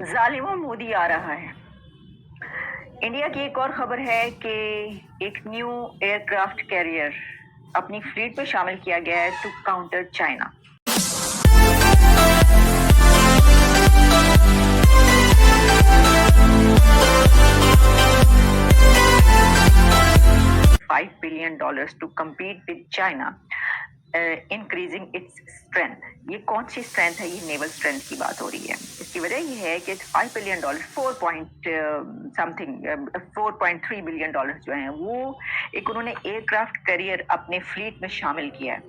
जालिमों मोदी आ रहा है। इंडिया की एक और खबर है कि एक न्यू एयरक्राफ्ट कैरियर अपनी फ्लीट में शामिल किया गया है to counter China. $5 billion to compete with China, increasing its strength. ये कौन सी स्ट्रेंथ है? ये नेवल स्ट्रेंथ की बात हो रही है। इसकी वजह ये है कि $5 बिलियन, 4.3 बिलियन डॉलर जो हैं वो एक उन्होंने एयरक्राफ्ट कैरियर अपने फ्लीट में शामिल किया है।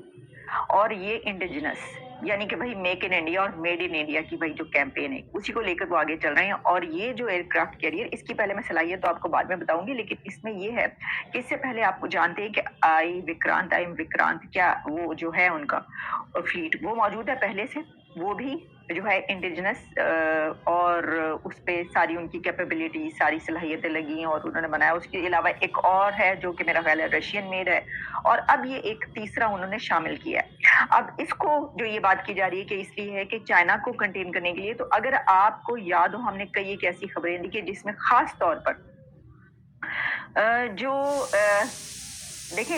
और ये इंडिजिनस यानी कि भाई मेक इन इंडिया और मेड इन इंडिया की भाई जो कैंपेन है उसी को लेकर वो आगे चल रहे हैं। और ये जो एयरक्राफ्ट कैरियर, इसकी पहले मैं सलाहियत तो आपको बाद में बताऊंगी, लेकिन इसमें ये है कि इससे पहले आपको जानते हैं कि आई विक्रांत क्या वो जो है उनका फ्लीट वो मौजूद है पहले से। वो भी जो है इंडिजिनस और उस पे सारी उनकी कैपेबिलिटी, सारी सलाहियतें लगी और उन्होंने बनाया। उसके अलावा एक और है जो कि मेरा ख्याल है रशियन मेड है, और अब ये एक तीसरा उन्होंने शामिल किया है। अब इसको जो ये बात की जा रही है कि इसलिए है कि चाइना को कंटेन करने के लिए। तो अगर आपको याद हो, हमने कई एक ऐसी खबरें दी कि जिसमें खास तौर पर जो देखें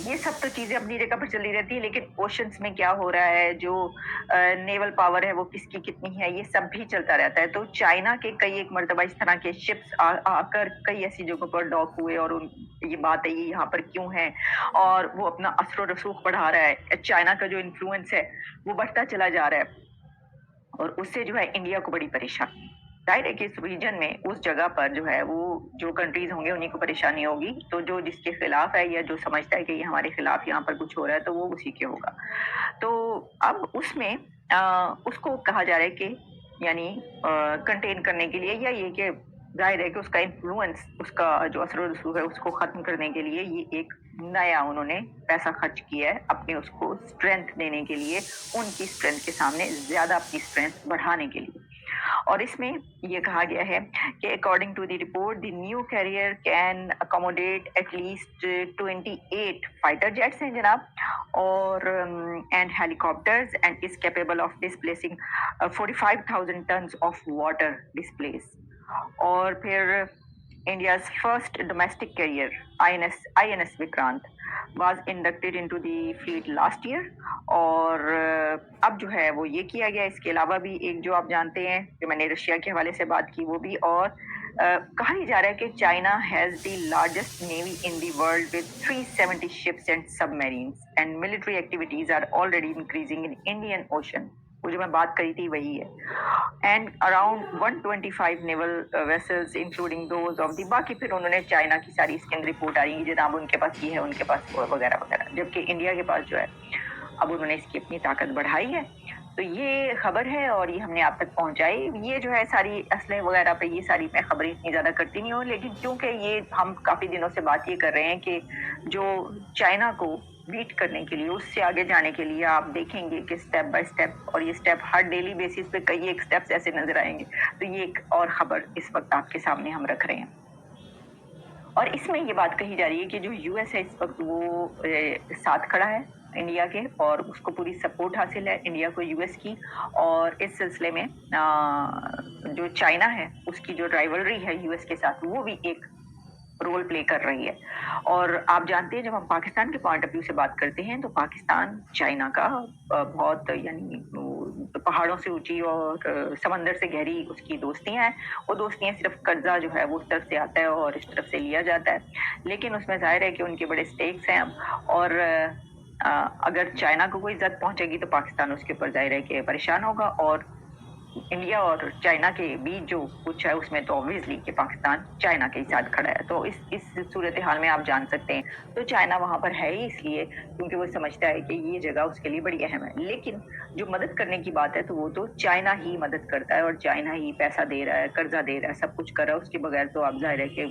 ये सब तो चीजें अपनी जगह पर चली रहती है, लेकिन ओशंस में क्या हो रहा है, जो नेवल पावर है वो किसकी कितनी है, ये सब भी चलता रहता है। तो चाइना के कई एक मर्तबा इस तरह के शिप्स आकर कई ऐसी जगहों पर डॉक हुए और ये बात है ये यहाँ पर क्यों है, और वो अपना असर और रसूख बढ़ा रहा है। चाइना का जो इन्फ्लुएंस है वो बढ़ता चला जा रहा है और उससे जो है इंडिया को बड़ी परेशानी। जाहिर है कि इस रीजन में उस जगह पर जो है वो जो कंट्रीज होंगे उन्हीं को परेशानी होगी। तो जो जिसके खिलाफ है या जो समझता है कि ये हमारे खिलाफ यहाँ पर कुछ हो रहा है तो वो उसी के होगा। तो अब उसमें उसको कहा जा रहा है कि यानी कंटेन करने के लिए, या ये कि जाहिर है कि उसका इन्फ्लुएंस, उसका जो असर रसूख है उसको खत्म करने के लिए ये एक नया उन्होंने पैसा खर्च किया है अपने उसको स्ट्रेंथ देने के लिए, उनकी स्ट्रेंथ के सामने ज्यादा अपनी स्ट्रेंथ बढ़ाने के लिए। और इसमें ये कहा गया है कि according to the report the new carrier can accommodate at least 28 fighter jets हैं जनाब, और and helicopters, and is capable of displacing 45,000 tons of water displace. और फिर India's first domestic carrier, INS Vikrant, was inducted into the fleet last year। और अब जो है वो ये किया गया। इसके अलावा भी एक जो आप जानते हैं, जो मैंने रशिया के हवाले से बात की, वो भी। और कहा ही जा रहा है कि China has the largest navy in the world with 370 ships and submarines, and military activities are already increasing in Indian Ocean. वो जो मैं बात करी थी वही है। And around 125 naval vessels including those of the, बाकी फिर उन्होंने चाइना की सारी इसके अंदर रिपोर्ट आ रही है जनाब उनके पास ये है, उनके पास वो वगैरह वगैरह, जबकि इंडिया के पास जो है अब उन्होंने इसकी अपनी ताकत बढ़ाई है। तो ये खबर है और ये हमने आप तक पहुंचाई। ये जो है सारी असले वगैरह पे ये सारी मैं खबरें इतनी ज्यादा करती नहीं हूँ, लेकिन क्योंकि ये हम काफी दिनों से बात ये कर रहे हैं कि जो चाइना को बीट करने के लिए, उससे आगे जाने के लिए आप देखेंगे कि स्टेप बाय स्टेप, और ये स्टेप हर डेली बेसिस पे कई एक स्टेप्स ऐसे नजर आएंगे। तो ये एक और खबर इस वक्त आपके सामने हम रख रहे हैं। और इसमें ये बात कही जा रही है कि जो यूएस है इस वक्त वो साथ खड़ा है इंडिया के, और उसको पूरी सपोर्ट हासिल है इंडिया को यूएस की। और इस सिलसिले में जो चाइना है उसकी जो राइवलरी है यूएस के साथ वो भी एक रोल प्ले कर रही है। और आप जानते हैं जब हम पाकिस्तान के पॉइंट ऑफ व्यू से बात करते हैं तो पाकिस्तान चाइना का बहुत यानी पहाड़ों से ऊंची और समंदर से गहरी उसकी दोस्तियां हैं। वो दोस्तियां सिर्फ कर्जा जो है वो उस तरफ से आता है और इस तरफ से लिया जाता है, लेकिन उसमें जाहिर है कि उनके बड़े स्टेक्स हैं अब। और अगर चाइना को कोई इज्जत पहुंचेगी तो पाकिस्तान उसके ऊपर जाहिर है कि परेशान होगा। और इंडिया और चाइना के बीच जो कुछ है उसमें तो ऑब्वियसली कि पाकिस्तान चाइना के साथ खड़ा है। तो इस सूरत हाल में आप जान सकते हैं तो चाइना वहां पर है ही इसलिए क्योंकि वो समझता है कि ये जगह उसके लिए बड़ी अहम है। लेकिन जो मदद करने की बात है तो वो तो चाइना ही मदद करता है और चाइना ही पैसा दे रहा है, कर्जा दे रहा है, सब कुछ कर रहा है। उसके बगैर तो आप जाहिर है कि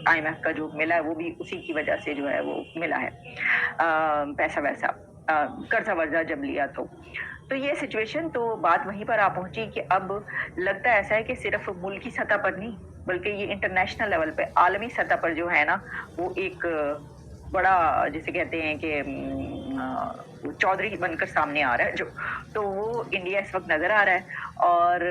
IMF का जो मिला है वो भी उसी की वजह से जो है वो मिला है पैसा वैसा, कर्जा वर्जा जब लिया तो ये सिचुएशन, तो बात वहीं पर आ पहुंची कि अब लगता है ऐसा है कि सिर्फ मुल्की सतह पर नहीं बल्कि ये इंटरनेशनल लेवल पे, आलमी सतह पर जो है ना वो एक बड़ा जिसे कहते हैं कि चौधरी बनकर सामने आ रहा है जो, तो वो इंडिया इस वक्त नजर आ रहा है। और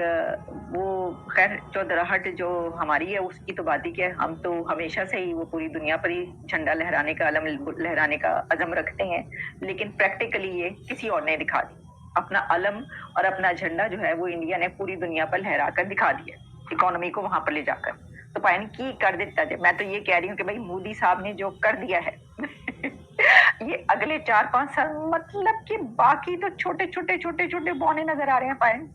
वो खैर चौधराहट जो हमारी है उसकी तो बात ही क्या है, हम तो हमेशा से ही वो पूरी दुनिया पर ही झंडा लहराने का, अलम लहराने का अज़म रखते हैं, लेकिन प्रैक्टिकली ये किसी और ने दिखा दी। अपना अलम और अपना झंडा जो है वो इंडिया ने पूरी दुनिया पर लहरा कर दिखा दिया, इकोनॉमी को वहां पर ले जाकर। तो पाइन की कर देता है। मैं तो ये कह रही हूँ कि भाई मोदी साहब ने जो कर दिया है ये अगले 4-5 साल मतलब कि बाकी तो छोटे छोटे बौने नजर आ रहे हैं पाइन।